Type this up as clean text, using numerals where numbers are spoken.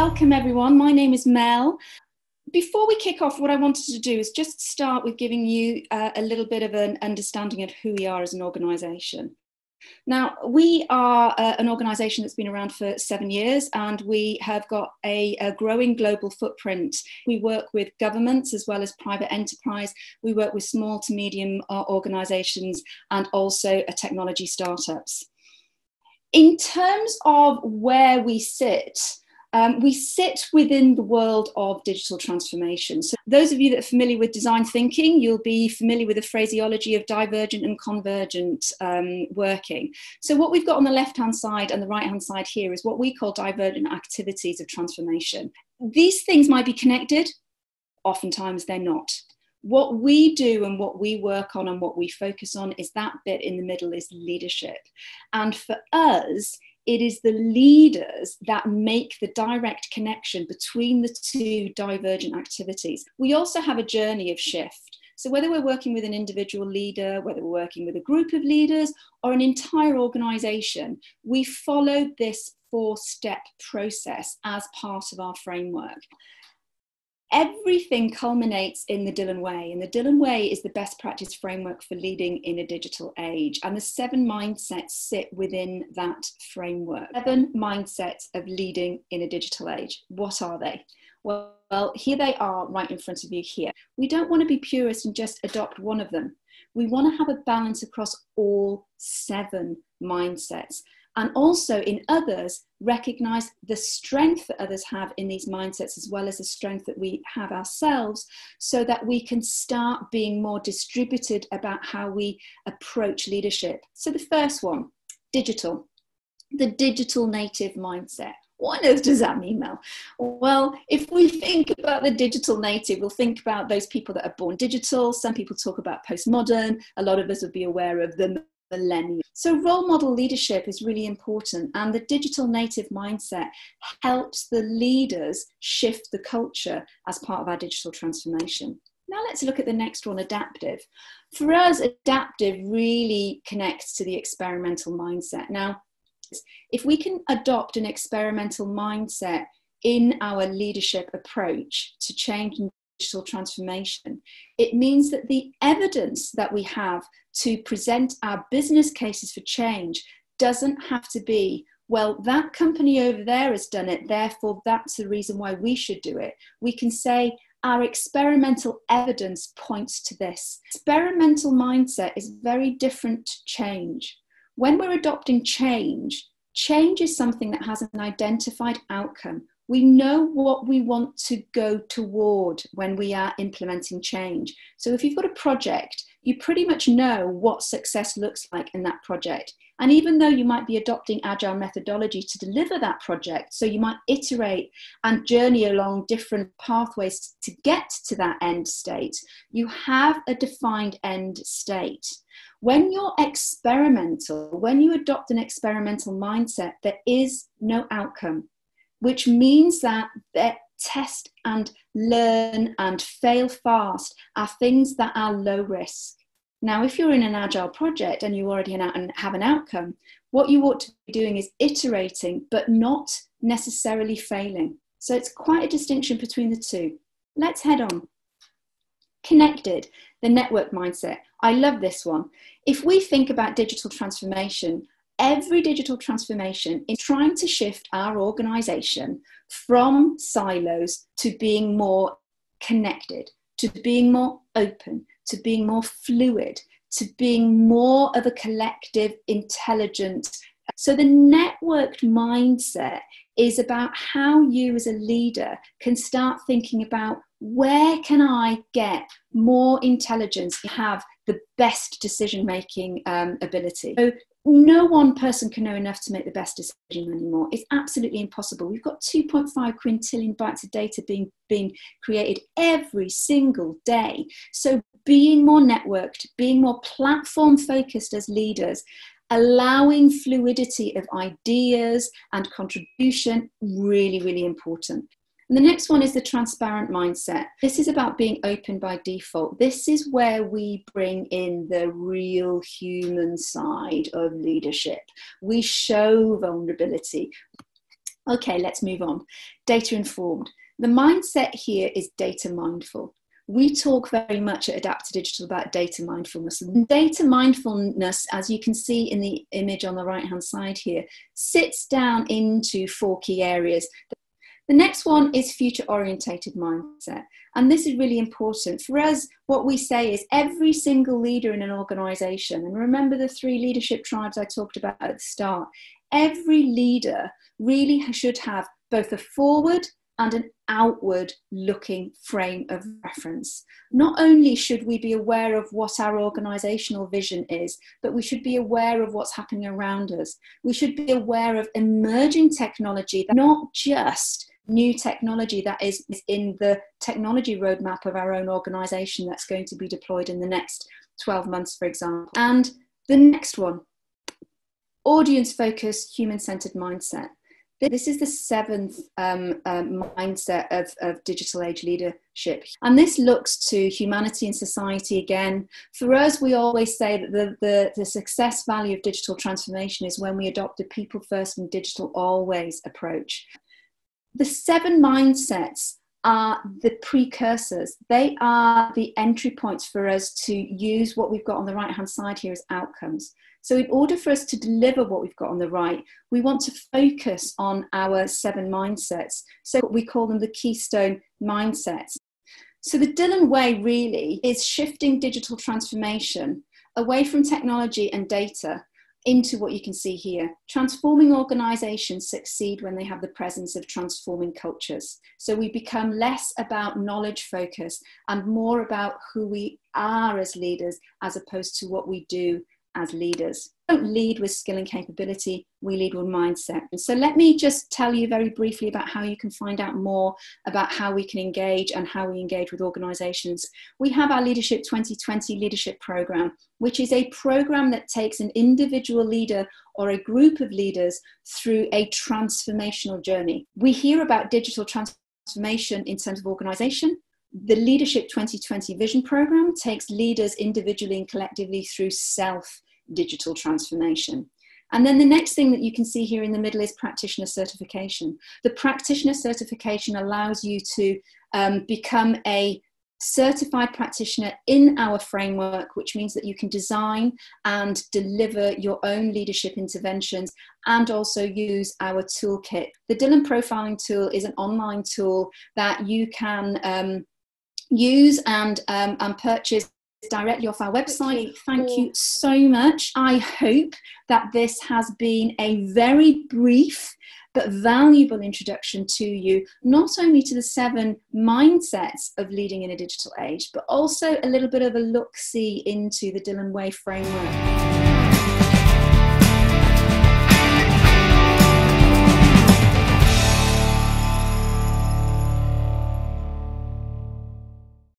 Welcome everyone, my name is Mel. Before we kick off, what I wanted to do is just start with giving you a little bit of an understanding of who we are as an organisation. Now, we are an organisation that's been around for 7 years, and we have got a growing global footprint. We work with governments as well as private enterprise. We work with small to medium organisations and also technology startups. In terms of where we sit within the world of digital transformation. So those of you that are familiar with design thinking, you'll be familiar with the phraseology of divergent and convergent working. So what we've got on the left-hand side and the right-hand side here is what we call divergent activities of transformation. These things might be connected, oftentimes they're not. What we do and what we work on and what we focus on is that bit in the middle is leadership. And for us, it is the leaders that make the direct connection between the two divergent activities. We also have a journey of shift. So whether we're working with an individual leader, whether we're working with a group of leaders or an entire organisation, we follow this 4-step process as part of our framework. Everything culminates in the Dillon Way, and the Dillon Way is the best practice framework for leading in a digital age, and the 7 mindsets sit within that framework. 7 mindsets of leading in a digital age. What are they? Well, here they are right in front of you here. We don't want to be purist and just adopt one of them. We want to have a balance across all 7 mindsets. And also in others, recognize the strength that others have in these mindsets, as well as the strength that we have ourselves, so that we can start being more distributed about how we approach leadership. So the first one, digital, the digital native mindset. What on earth does that mean, Mel? Well, if we think about the digital native, we'll think about those people that are born digital. Some people talk about postmodern. A lot of us would be aware of the millennium. So role model leadership is really important, and the digital native mindset helps the leaders shift the culture as part of our digital transformation. Now let's look at the next one, adaptive. For us, adaptive really connects to the experimental mindset. Now, if we can adopt an experimental mindset in our leadership approach to change and digital transformation, it means that the evidence that we have to present our business cases for change doesn't have to be, well, that company over there has done it, therefore that's the reason why we should do it. We can say our experimental evidence points to this. Experimental mindset is very different to change. When we're adopting change, change is something that has an identified outcome. We know what we want to go toward when we are implementing change. So if you've got a project, you pretty much know what success looks like in that project. And even though you might be adopting agile methodology to deliver that project, so you might iterate and journey along different pathways to get to that end state, you have a defined end state. When you're experimental, when you adopt an experimental mindset, there is no outcome, which means that test and learn and fail fast are things that are low risk. Now, if you're in an agile project and you already have an outcome, what you ought to be doing is iterating, but not necessarily failing. So it's quite a distinction between the two. Let's head on. Connected, the network mindset. I love this one. If we think about digital transformation, every digital transformation is trying to shift our organization from silos to being more connected, to being more open, to being more fluid, to being more of a collective intelligent. So the networked mindset is about how you as a leader can start thinking about, where can I get more intelligence, have the best decision-making ability. So no one person can know enough to make the best decision anymore. It's absolutely impossible. We've got 2.5 quintillion bytes of data being created every single day. So being more networked, being more platform focused as leaders, allowing fluidity of ideas and contribution, really, really important. And the next one is the transparent mindset. This is about being open by default. This is where we bring in the real human side of leadership. We show vulnerability. Okay, let's move on. Data informed. The mindset here is data mindful. We talk very much at Adapt to Digital about data mindfulness. And data mindfulness, as you can see in the image on the right-hand side here, sits down into 4 key areas. The next one is future-orientated mindset. And this is really important. For us, what we say is every single leader in an organization, and remember the 3 leadership tribes I talked about at the start, every leader really should have both a forward and an outward looking frame of reference. Not only should we be aware of what our organizational vision is, but we should be aware of what's happening around us. We should be aware of emerging technology, not just new technology that is in the technology roadmap of our own organization that's going to be deployed in the next 12 months, for example. And the next one, audience-focused, human-centered mindset. This is the 7th mindset of digital age leadership. And this looks to humanity and society again. For us, we always say that the success value of digital transformation is when we adopt a people first and digital always approach. The 7 mindsets are the precursors. They are the entry points for us to use what we've got on the right-hand side here as outcomes. So in order for us to deliver what we've got on the right, we want to focus on our 7 mindsets. So we call them the Keystone Mindsets. So the Dylan Way really is shifting digital transformation away from technology and data into what you can see here. Transforming organizations succeed when they have the presence of transforming cultures. So we become less about knowledge focus and more about who we are as leaders as opposed to what we do as leaders. We don't lead with skill and capability, we lead with mindset. And so let me just tell you very briefly about how you can find out more about how we can engage and how we engage with organizations. We have our Leadership 2020 Leadership Program, which is a program that takes an individual leader or a group of leaders through a transformational journey. We hear about digital transformation in terms of organization. The Leadership 2020 Vision Program takes leaders individually and collectively through self-digital transformation. And then the next thing that you can see here in the middle is practitioner certification. The practitioner certification allows you to become a certified practitioner in our framework, which means that you can design and deliver your own leadership interventions and also use our toolkit. The Dylan Profiling Tool is an online tool that you can use and purchase directly off our website. Thank you so much. I hope that this has been a very brief but valuable introduction to you, not only to the 7 mindsets of leading in a digital age, but also a little bit of a look-see into the Dylan Way framework.